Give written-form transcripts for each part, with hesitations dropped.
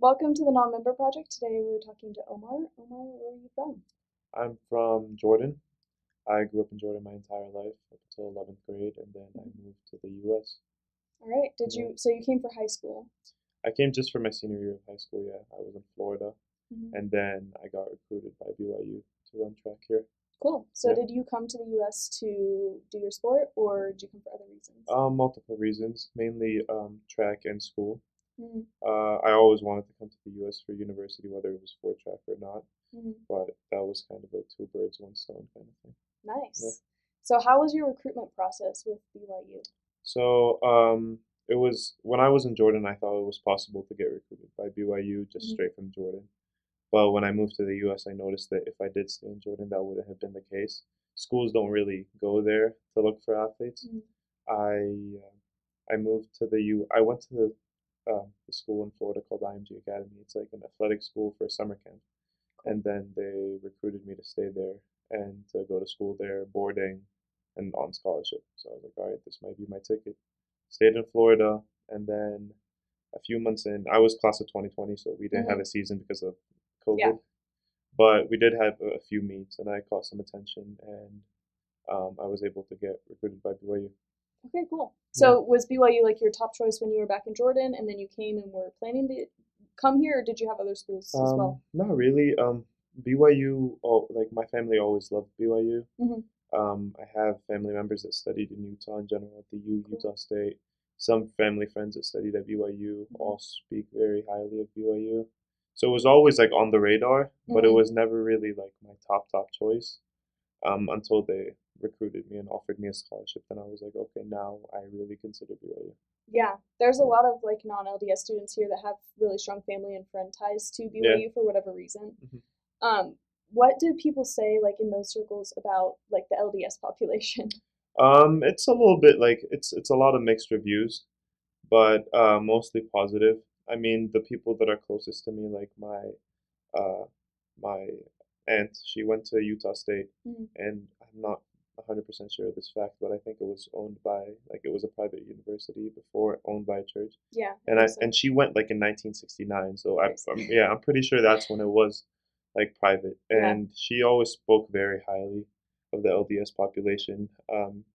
Welcome to the Nonmember project. Today we're talking to Omar. Omar, where are you from? I'm from Jordan. I grew up in Jordan my entire life up until 11th grade, and then I Mhm. moved to the U.S. All right. Did Yeah. you? So you came for high school. I came just for my senior year of high school. Yeah, I was in Florida, Hmm. and then I got recruited by BYU to run track here. Cool. So Yeah. did you come to the U.S. to do your sport, or did you come for other reasons? Multiple reasons, mainly track and school. Hmm. I always wanted to come to the U.S. for university, whether it was for track or not, Hmm. but that was kind of a two birds, one stone kind of thing. Yeah. Nice. So how was your recruitment process with BYU? So it was when I was in Jordan, I thought it was possible to get recruited by BYU just Hmm. straight from Jordan. But when I moved to the U.S., I noticed that if I did stay in Jordan, that wouldn't have been the case. Schools don't really go there to look for athletes. Hmm. I moved to the U. I went to the school in Florida called IMG Academy. It's like an athletic school for a summer camp, Cool. and then they recruited me to stay there and to go to school there, boarding, and on scholarship. So I was like, all right, this might be my ticket. Stayed in Florida, and then a few months in, I was class of 2020, so we didn't have Hmm. a season because of Yeah. COVID, but we did have a few meets, and I caught some attention, and I was able to get recruited by BYU. Okay. Cool. Yeah. So was BYU like your top choice when you were back in Jordan, and then you came and were planning to come here, or did you have other schools as well? Not really. BYU, like my family always loved BYU. Hmm. I have family members that studied in Utah in general, at the U, Cool. Utah State. Some family friends that studied at BYU Hmm. all speak very highly of BYU. So it was always like on the radar, but it Hmm. was never really like my top choice. Until they recruited me and offered me a scholarship, then I was like, okay, now I really consider BYU. Yeah, there's a Yeah. lot of like non-LDS students here that have really strong family and friend ties to Yeah. BYU for whatever reason. Mhm. Um, what do people say like in those circles about like the LDS population? It's a little bit like it's a lot of mixed reviews, but mostly positive. I mean, the people that are closest to me, like uh, my aunt, she went to Utah State, Mhm. and I'm not 100% sure of this fact, but I think it was owned by like it was a private university before owned by a church, Yeah, I and think I so. and she went like in 1969, so Nice. yeah, I'm pretty sure that's when it was like private, Yeah. and she always spoke very highly of the LDS population.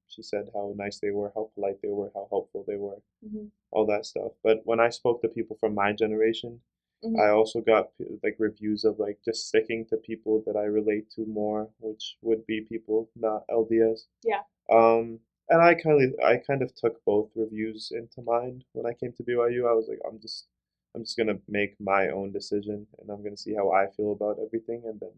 She said how nice they were, how polite they were, how helpful they were, Hmm. all that stuff. But when I spoke to people from my generation, I Hmm. also got like reviews of like just sticking to people that I relate to more, which would be people not LDS. Yeah. Um, and I kind of took both reviews into mind when I came to BYU. I was like, I'm just gonna make my own decision, and I'm gonna see how I feel about everything, and then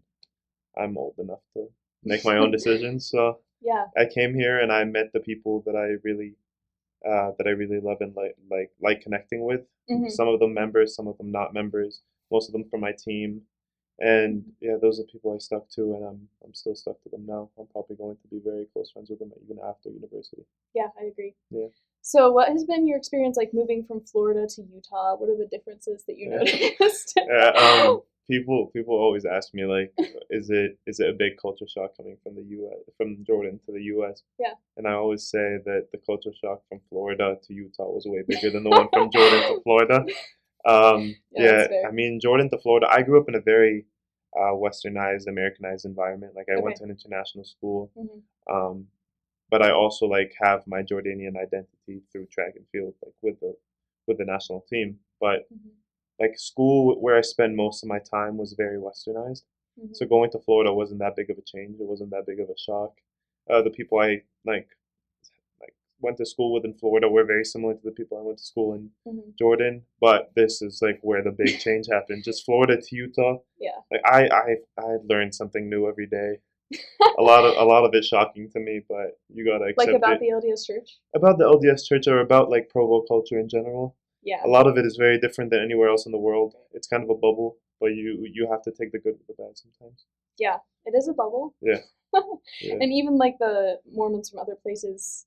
I'm old enough to make my own decisions. So Yeah. I came here and I met the people that I really love and like connecting with. Hmm. Some of them members, some of them not members. Most of them from my team, and Hmm. yeah, those are people I stuck to, and I'm still stuck to them now. I'm probably going to be very close friends with them even after university. Yeah, I agree. Yeah, So, what has been your experience like moving from Florida to Utah? What are the differences that you yeah, noticed? yeah. People always ask me like, is it a big culture shock coming from the U.S. from Jordan to the U.S. Yeah. And I always say that the culture shock from Florida to Utah was way bigger than the one from Jordan to Florida. Yeah, that's Yeah, I fair. mean, Jordan to Florida, I grew up in a very westernized, Americanized environment. Like I went Okay. to an international school, Hmm. um, but I also like have my Jordanian identity through track and field, like with the national team. But Hmm. like school, where I spend most of my time, was very westernized. Hmm. So going to Florida wasn't that big of a change. It wasn't that big of a shock. The people I like went to school with in Florida were very similar to the people I went to school in Hmm. Jordan, but this is like where the big change happened. Just Florida to Utah. Yeah. Like I learned something new every day. A lot of it shocking to me, but you gotta Like accept about it. the LDS church? About the LDS Church or about like Provo culture in general. A Yeah. lot of it is very different than anywhere else in the world. It's kind of a bubble, but you have to take the good with the bad sometimes. Yeah. It is a bubble. Yeah, yeah, And even like the Mormons from other places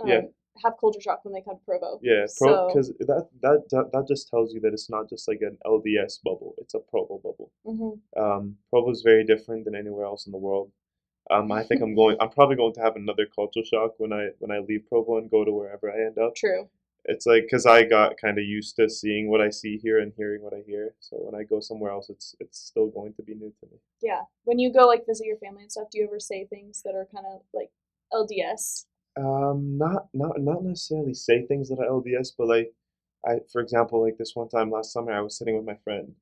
yeah. um, have culture shock when they come to Provo. Yeah, So, because that just tells you that it's not just like an LDS bubble; it's a Provo bubble. hmm. Provo is very different than anywhere else in the world. I think I'm probably going to have another culture shock when I leave Provo and go to wherever I end up. True. it's like because I got kind of used to seeing what I see here and hearing what I hear. So when I go somewhere else, it's still going to be new to me. Yeah. When you go like visit your family and stuff, do you ever say things that are kind of like LDS? Not necessarily say things that are LDS, but like for example, like this one time last summer, I was sitting with my friend,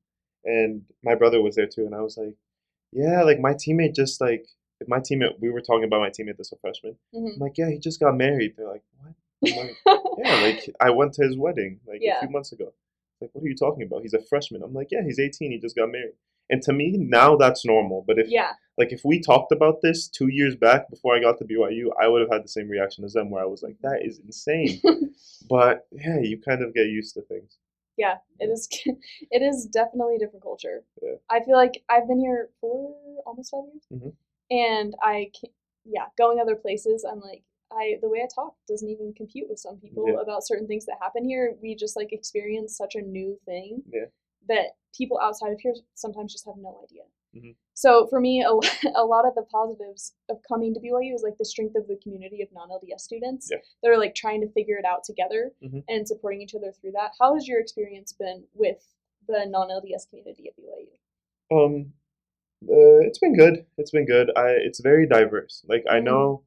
and my brother was there too, and I was like, yeah, like my teammate just like my teammate. We were talking about my teammate that's a freshman. I'm Hmm. like, yeah, he just got married. They're like, what? I'm like, yeah, like I went to his wedding like a Yeah. few months ago. Like, what are you talking about? He's a freshman. I'm like, yeah, he's 18. He just got married. And to me, now that's normal. But Yeah. if we talked about this 2 years back before I got to BYU, I would have had the same reaction as them, where I was like, that is insane. But yeah, you kind of get used to things. Yeah, it is. It is definitely a different culture. Yeah. I feel like I've been here for almost 5 years, Hmm. and yeah, going other places, I'm like, the way I talk doesn't even compute with some people Yeah. about certain things that happen here. We just like experience such a new thing Yeah. that people outside of here sometimes just have no idea. Hmm. So for me, a lot of the positives of coming to BYU is like the strength of the community of non-LDS students Yeah. that are like trying to figure it out together Hmm. and supporting each other through that. How has your experience been with the non-LDS community at BYU? Um, it's been good. It's been good. It's very diverse. Like I know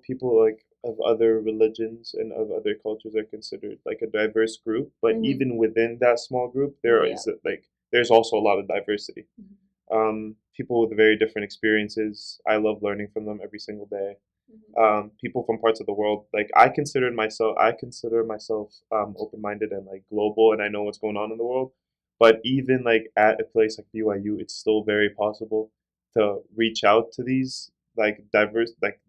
people like of other religions and of other cultures are considered like a diverse group, but Mm-hmm. even within that small group, Oh there yeah. is like there's also a lot of diversity. Mm-hmm. People with very different experiences. I love learning from them every single day. Mm-hmm. People from parts of the world. Like I consider myself open-minded and like global, and I know what's going on in the world. But even like at a place like BYU, it's still very possible to reach out to these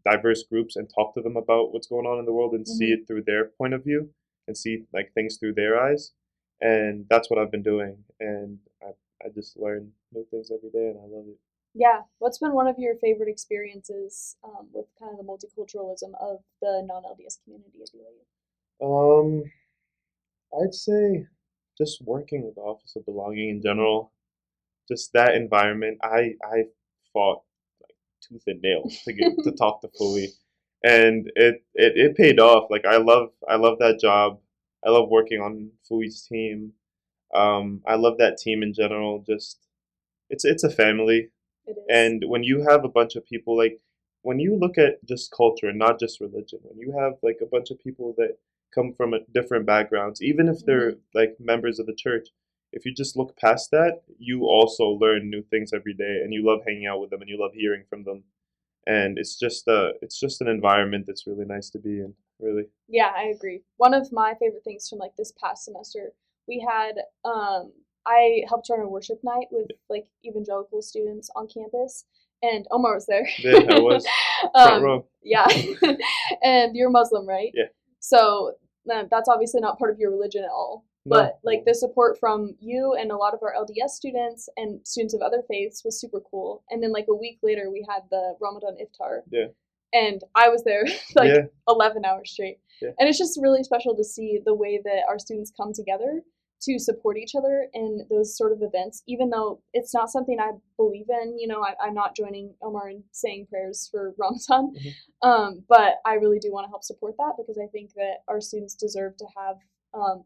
diverse groups and talk to them about what's going on in the world and see Mm-hmm. it through their point of view and see like things through their eyes. And that's what I've been doing, and I just learn new things every day, and I love it. Yeah. What's been one of your favorite experiences with kind of the multiculturalism of the non-LDS community at BYU? Um, I'd say just working with the Office of Belonging in general, just that environment. I fought like tooth and nail to get to talk to Fui, and it paid off. Like I love that job. I love working on Fui's team. I love that team in general. Just it's a family. It is. And when you have a bunch of people, like when you look at just culture and not just religion, when you have like a bunch of people that come from different backgrounds, even if they're Mm-hmm. like members of the church, if you just look past that, you also learn new things every day, and you love hanging out with them, and you love hearing from them, and it's just an environment that's really nice to be in, really. Yeah, I agree. One of my favorite things from like this past semester, we had I helped run a worship night with like evangelical students on campus, and Omar was there. Yeah, I was front row. Yeah, and you're Muslim, right? Yeah. So that's obviously not part of your religion at all. No. But like the support from you and a lot of our LDS students and students of other faiths was super cool. And then like a week later, we had the Ramadan iftar, Yeah. and I was there like Yeah. 11 hours straight. Yeah. And it's just really special to see the way that our students come together to support each other in those sort of events, even though it's not something I believe in. You know, I'm not joining Omar in saying prayers for Ramadan, but I really do want to help support that because I think that our students deserve to have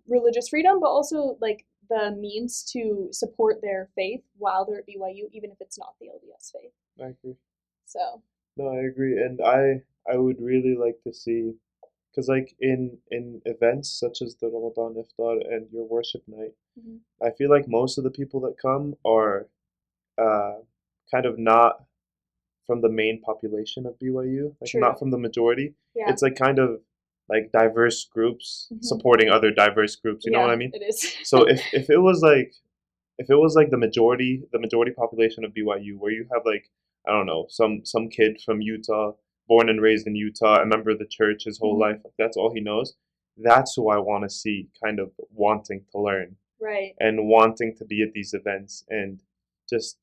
religious freedom, but also like the means to support their faith while they're at BYU, even if it's not the LDS faith. I agree. So, No, I agree, and I would really like to see, because like in events such as the Ramadan iftar and your worship night, mhm. I feel like most of the people that come are uh, kind of not from the main population of BYU, like True. not from the majority. Yeah. It's like kind of like diverse groups Mhm. supporting other diverse groups. You know what Yeah, I mean? it is. So if it was like the majority population of BYU, where you have like I don't know some kid from Utah, born and raised in Utah, a member of the church his whole Mhm. life, like that's all he knows. That's who I want to see, kind of wanting to learn Right. and wanting to be at these events and just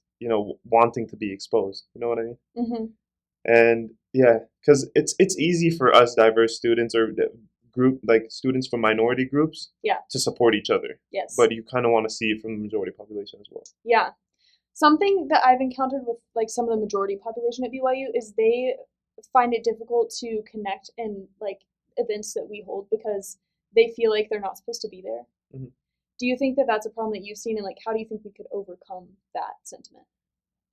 wanting to be exposed. You know what I mean? Hmm. And yeah, because it's easy for us diverse students or group like students from minority groups Yeah. to support each other, Yes. but you kind of want to see it from the majority population as well. Yeah. Something that I've encountered with like some of the majority population at BYU is they find it difficult to connect and like events that we hold because they feel like they're not supposed to be there. Mhm. Do you think that that's a problem that you've seen, and like how do you think we could overcome that sentiment?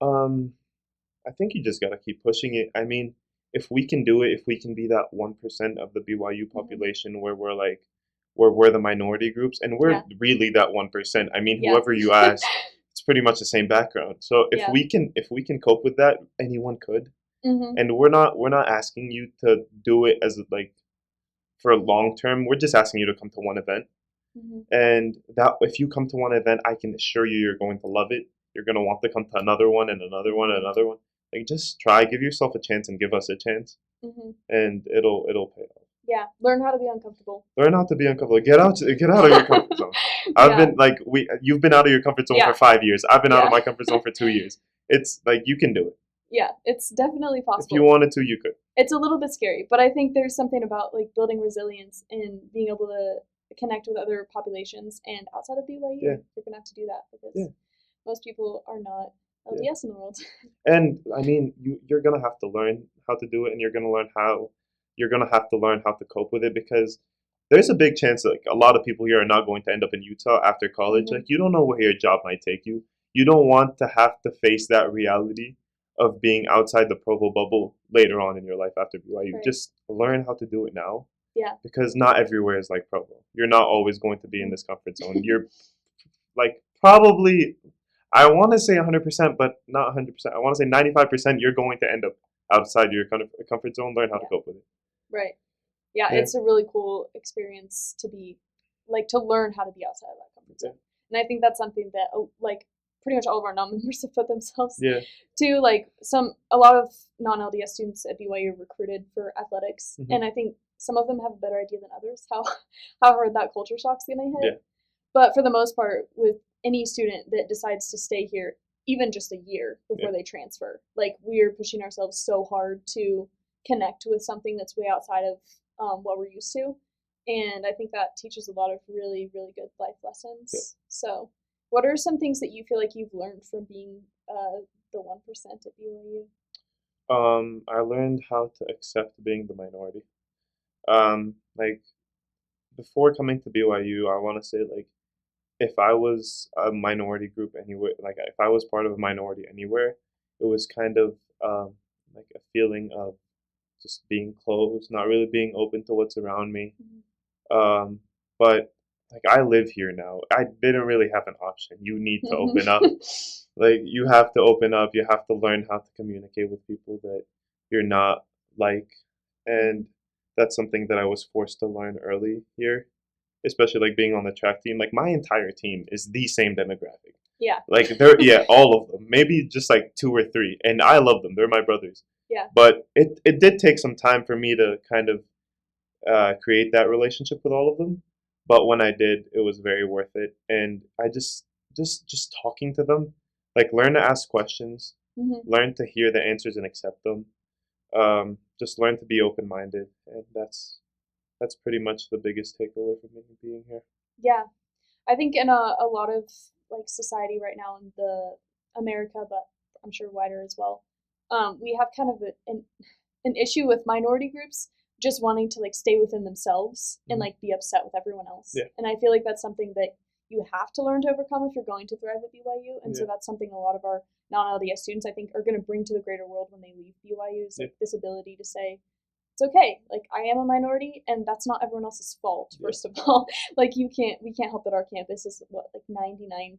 I think you just gotta keep pushing it. I mean, if we can do it, if we can be that 1% of the BYU population where we're the minority groups, and we're Yeah. really that 1%. I mean, Yeah. whoever you ask, it's pretty much the same background. So Yeah. if we can cope with that, anyone could. Mm-hmm. And we're not asking you to do it as like for a long term. We're just asking you to come to one event. Mm-hmm. And that if you come to one event, I can assure you you're going to love it. You're going to want to come to another one and another one and another one. Like just try, give yourself a chance and give us a chance, Mm-hmm. and it'll pay off. Yeah, learn how to be uncomfortable. Learn how to be uncomfortable. Get out of your comfort zone. I've been like you've been out of your comfort zone for 5 years. I've been out of my comfort zone for 2 years. It's like you can do it. Yeah, it's definitely possible. If you wanted to, you could. It's a little bit scary, but I think there's something about like building resilience and being able to connect with other populations, and outside of BYU, you're gonna have to do that because most people are not LDS in the world. And I mean, you're gonna have to learn how to do it, and you're gonna have to learn how to cope with it because there's a big chance that like a lot of people here are not going to end up in Utah after college. Mm-hmm. Like you don't know where your job might take you. You don't want to have to face that reality of being outside the Provo bubble later on in your life after BYU. Right. Just learn how to do it now. Yeah. Because not everywhere is like Provo. You're not always going to be in this comfort zone. You're like probably, I want to say 100%, but not 100%. I want to say 95%. You're going to end up outside your kind of comfort zone. Learn how to cope with it. Right. Yeah, it's a really cool experience to be like to learn how to be outside of that comfort zone. And I think that's something that like pretty much all of our non-members have put themselves to. Like a lot of non-LDS students at BYU are recruited for athletics, and I think some of them have a better idea than others how hard that culture shock's gonna hit. Yeah. But for the most part, with any student that decides to stay here, even just a year before they transfer, like we're pushing ourselves so hard to connect with something that's way outside of what we're used to. And I think that teaches a lot of really, really good life lessons. Yeah. So what are some things that you feel like you've learned from being the 1% at BYU? I learned how to accept being the minority. Like before coming to BYU, I want to say like if I was a minority group anywhere, like if I was part of a minority anywhere, it was kind of like a feeling of just being closed, not really being open to what's around me. But like I live here now. I didn't really have an option. You need to open up. Like you have to open up. You have to learn how to communicate with people that you're not like, and that's something that I was forced to learn early here, especially like being on the track team. Like my entire team is the same demographic. Yeah. Like all of them. Maybe just like 2 or 3, and I love them. They're my brothers. Yeah. But it did take some time for me to kind of create that relationship with all of them. But when I did, it was very worth it. And I just talking to them, like learn to ask questions, learn to hear the answers and accept them. Just learn to be open-minded, and that's pretty much the biggest takeaway from me being here. Yeah, I think in a lot of like society right now in the America, but I'm sure wider as well, we have kind of an issue with minority groups just wanting to like stay within themselves and like be upset with everyone else. Yeah. And I feel like that's something that you have to learn to overcome if you're going to thrive at BYU. And so that's something a lot of our non-LDS students, I think, are going to bring to the greater world when they leave BYU is like this ability to say, it's okay. Like I am a minority and that's not everyone else's fault, first of all. Like we can't help that our campus is like 99%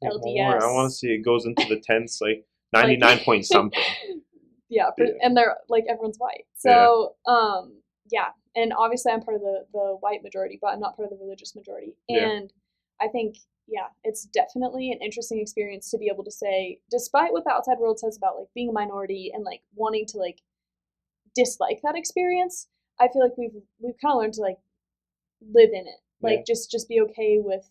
LDS. I want to see it goes into the tens, like 99 point something. And they're like everyone's white. So and obviously I'm part of the white majority, but I'm not part of the religious majority. And I think it's definitely an interesting experience to be able to say, despite what the outside world says about like being a minority and like wanting to like dislike that experience, I feel like we've kind of learned to like live in it, like just be okay with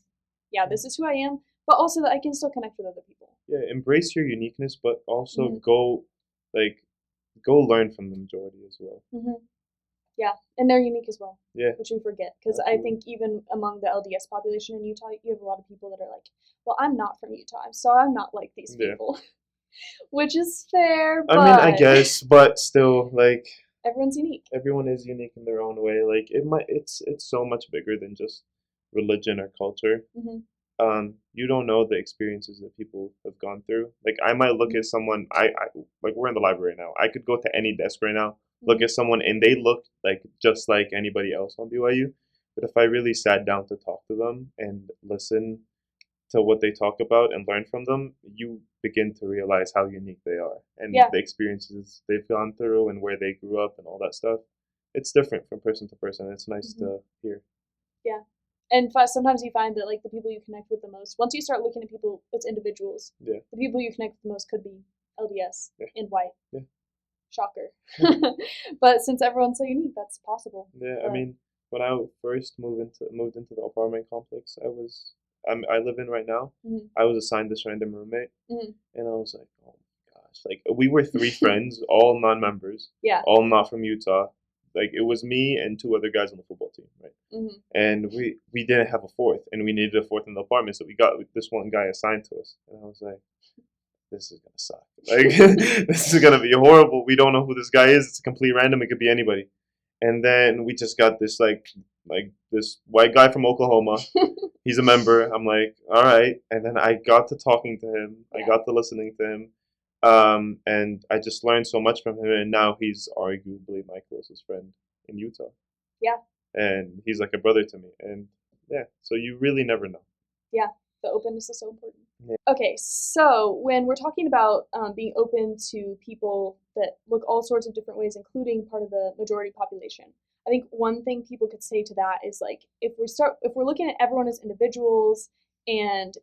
this is who I am, but also that I can still connect with other people. Embrace your uniqueness, but also go learn from the majority as well. And they're unique as well, which we forget, because I think even among the LDS population in Utah, you have a lot of people that are like, well, I'm not from Utah, so I'm not like these people. Which is fair, but... I mean, I guess, but still, like, Everyone's unique. Everyone is unique in their own way. Like it's so much bigger than just religion or culture. Hmm. You don't know the experiences that people have gone through. Like I might look at someone, I like we're in the library right now. I could go to any desk right now, look at someone, and they look like just like anybody else on BYU. But if I really sat down to talk to them and listen to what they talk about and learn from them, you begin to realize how unique they are and Yeah. the experiences they've gone through and where they grew up and all that stuff. It's different from person to person. It's nice Hmm. to hear. Yeah. And sometimes you find that like the people you connect with the most, once you start looking at people as individuals, Yeah. the people you connect with the most could be LDS Yeah. and white. Yeah. Shocker. But since everyone's so unique, that's possible. Yeah, I But mean, when I first moved into the apartment complex I live in right now, mhm, I was assigned this random roommate, mhm. and I was like, oh my gosh, like we were three friends, all non-members, Yeah. all not from Utah. Like it was me and two other guys on the football team, right? Hmm. And we didn't have a fourth, and we needed a fourth in the apartment, so we got this one guy assigned to us, and I was like, this is gonna suck. Like this is gonna be horrible. We don't know who this guy is. It's a complete random. It could be anybody. And then we just got this like this white guy from Oklahoma. He's a member. I'm like, all right. And then I got to talking to him. I Yeah. got to listening to him. And I just learned so much from him. And now he's arguably my closest friend in Utah. Yeah. And he's like a brother to me. And yeah, so you really never know. Yeah. The openness is so important. Yeah. Okay, so when we're talking about being open to people that look all sorts of different ways, including part of the majority population, I think one thing people could say to that is like if we're looking at everyone as individuals, and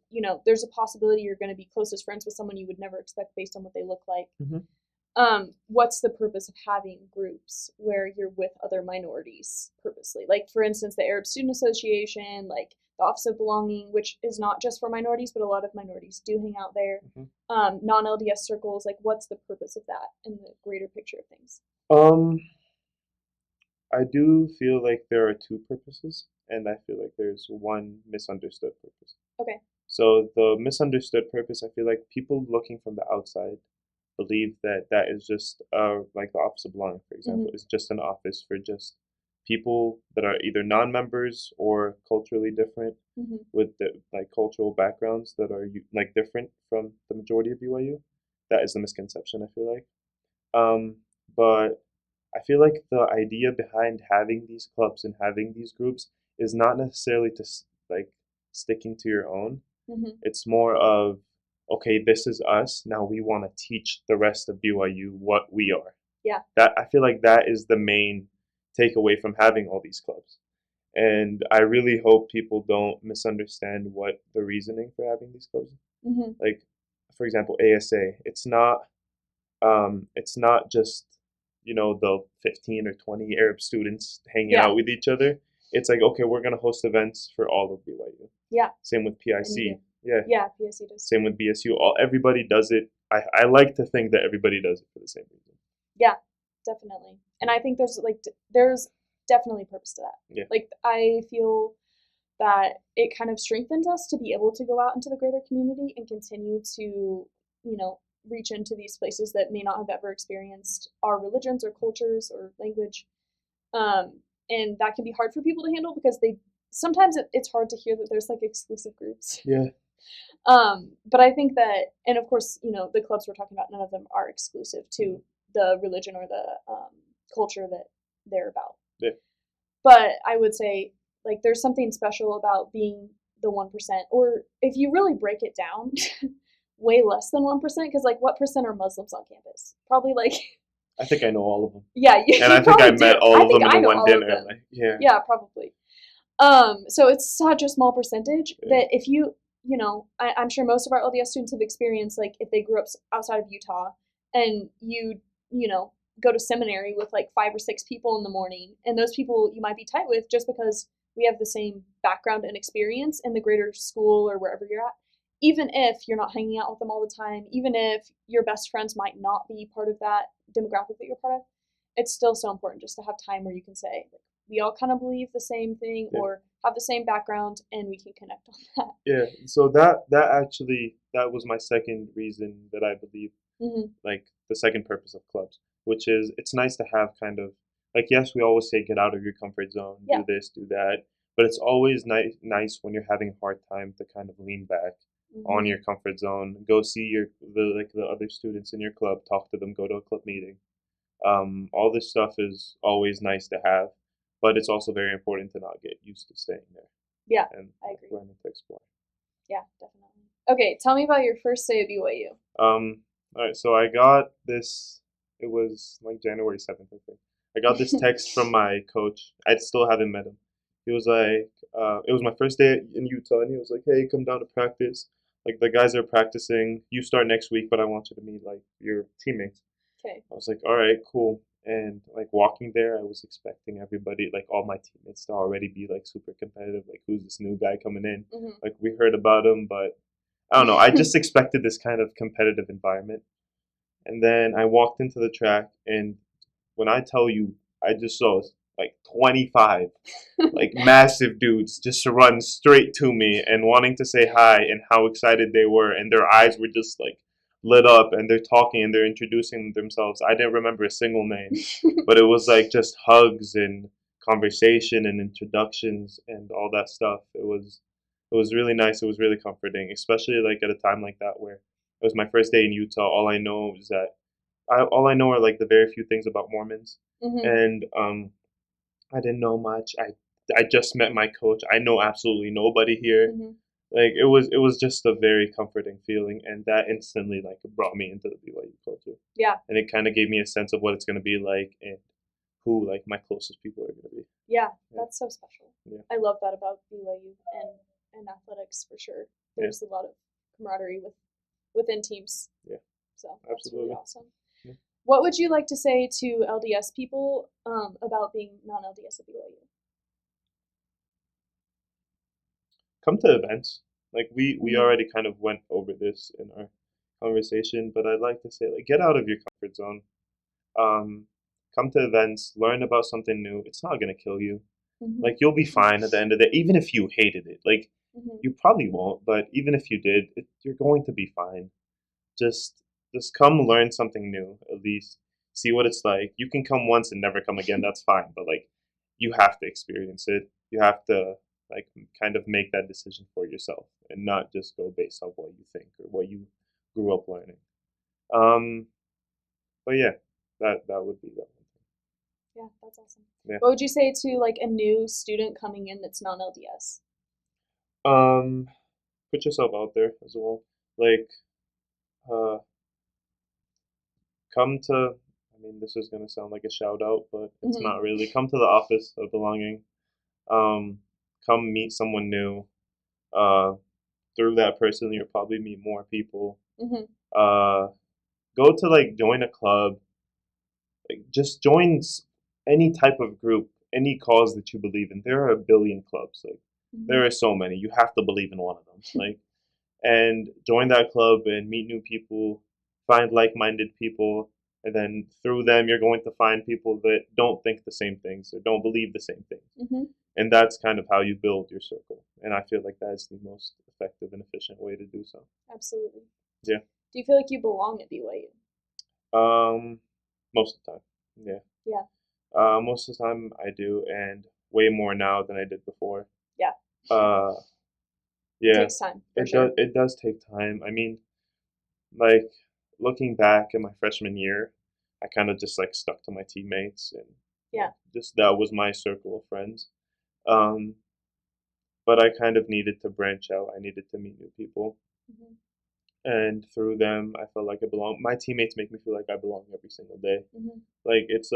there's a possibility you're going to be closest friends with someone you would never expect based on what they look like. Mm-hmm. What's the purpose of having groups where you're with other minorities purposely? Like, for instance, the Arab Student Association, like the Office of Belonging, which is not just for minorities, but a lot of minorities do hang out there. Mm-hmm. Non-LDS circles, like what's the purpose of that in the greater picture of things? I do feel like there are two purposes, and I feel like there's one misunderstood purpose. Okay. So the misunderstood purpose, I feel like people looking from the outside believe that that is just like the Office of Belonging, for example, is just an office for just people that are either non-members or culturally different with like cultural backgrounds that are like different from the majority of BYU. That is the misconception, I feel like. But I feel like the idea behind having these clubs and having these groups is not necessarily to like sticking to your own. It's more of, okay, this is us. Now we want to teach the rest of BYU what we are. Yeah. That I feel like that is the main takeaway from having all these clubs. And I really hope people don't misunderstand what the reasoning for having these clubs. Like, for example, ASA. It's not just the 15 or 20 Arab students hanging out with each other. It's like, okay, we're gonna host events for all of BYU. Yeah. Same with PIC. Yeah, PIC does. Same with BSU. Everybody does it. I like to think that everybody does it for the same reason. Yeah, definitely. And I think there's definitely purpose to that. Yeah. Like I feel that it kind of strengthens us to be able to go out into the greater community and continue to, reach into these places that may not have ever experienced our religions or cultures or language. And that can be hard for people to handle because sometimes it's hard to hear that there's like exclusive groups. Yeah. But I think that, and of course, the clubs we're talking about, none of them are exclusive to the religion or the culture that they're about. Yeah. But I would say, like, there's something special about being the 1%, or if you really break it down, way less than 1%, because, like, what percent are Muslims on campus? Probably, like... I think I know all of them. Yeah, and I think I met all of them in one dinner. Like, yeah, probably. So it's such a small percentage that if you, I'm sure most of our LDS students have experienced, like, if they grew up outside of Utah and you go to seminary with like 5 or 6 people in the morning, and those people you might be tight with just because we have the same background and experience in the greater school or wherever you're at. Even if you're not hanging out with them all the time, even if your best friends might not be part of that demographic that you're part of, it's still so important just to have time where you can say, we all kind of believe the same thing or have the same background, and we can connect on that. Yeah, so that was my second reason that I believe like the second purpose of clubs, which is it's nice to have kind of like, yes, we always say get out of your comfort zone, Yeah. do this, do that, but it's always nice when you're having a hard time to kind of lean back on your comfort zone, go see the other students in your club, talk to them, go to a club meeting. All this stuff is always nice to have, but it's also very important to not get used to staying there Yeah, and I agree. learning to explore. Yeah, definitely. Okay, tell me about your first day at BYU. All right, so I got this. It was like January 7th, I think. I got this text from my coach. I still haven't met him. He was like, it was my first day in Utah, and he was like, "Hey, come down to practice. Like the guys are practicing. You start next week, but I want you to meet like your teammates." Okay. I was like, "All right, cool." And like walking there, I was expecting everybody, like all my teammates, to already be like super competitive. Like, who's this new guy coming in? Like we heard about him, but I don't know. I just expected this kind of competitive environment. And then I walked into the track, and when I tell you, I just saw like 25 like massive dudes just run straight to me and wanting to say hi and how excited they were, and their eyes were just like lit up, and they're talking and they're introducing themselves. I didn't remember a single name, but it was like just hugs and conversation and introductions and all that stuff. It was really nice. It was really comforting, especially like at a time like that where it was my first day in Utah. All I know is that all I know are like the very few things about Mormons, and I didn't know much. I just met my coach. I know absolutely nobody here. Like it was just a very comforting feeling, and that instantly like brought me into the BYU culture. Yeah. And it kind of gave me a sense of what it's gonna be like and who like my closest people are gonna be. Yeah, Yeah. that's so special. Yeah. I love that about BYU and athletics for sure. There's a lot of camaraderie within teams. Yeah. So that's really Absolutely. awesome. Yeah. What would you like to say to LDS people about being non-LDS at BYU? Come to events. Like we already kind of went over this in our conversation, but I'd like to say like get out of your comfort zone. Um, Come to events, learn about something new. It's not gonna kill you. Like you'll be fine at the end of it, even if you hated it. Like you probably won't, but even if you did, you're going to be fine. Just just come learn something new at least. See what it's like. You can come once and never come again. That's fine, but like you have to experience it. You have to like kind of make that decision for yourself and not just go based on what you think or what you grew up learning. Um, but yeah, that would be that. Yeah, that's awesome. Yeah. What would you say to like a new student coming in that's non-LDS? Put yourself out there as well. Like, uh, come to. I mean, this is gonna sound like a shout out, but it's not really. Come to the office of belonging. Um, Come meet someone new. Uh, Through that person, you'll probably meet more people. Uh, Go to like join a club. Like, just join any type of group, any cause that you believe in. There are a billion clubs. Like, there are so many. You have to believe in one of them. Like, and join that club and meet new people, find like-minded people, and then through them you're going to find people that don't think the same things or don't believe the same things. And that's kind of how you build your circle. And I feel like that is the most effective and efficient way to do so. Absolutely. Yeah. Do you feel like you belong at BYU? Most of the time. Yeah. Yeah. Most of the time I do, and way more now than I did before. Yeah. Yeah. It takes time. It does take time. I mean, like looking back at my freshman year, I kind of just like stuck to my teammates and just that was my circle of friends. Um, but I kind of needed to branch out. I needed to meet new people, and through them, I felt like I belong. My teammates make me feel like I belong every single day. Like it's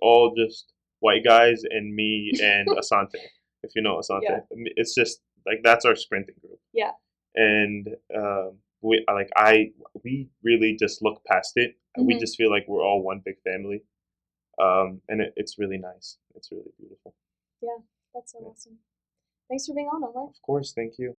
all just white guys and me and Asante. If you know Asante, it's just like that's our sprinting group. Yeah. And we really just look past it. We just feel like we're all one big family, and it's really nice. It's really beautiful. Yeah, that's so awesome. Thanks for being on, Omar. Of course, thank you.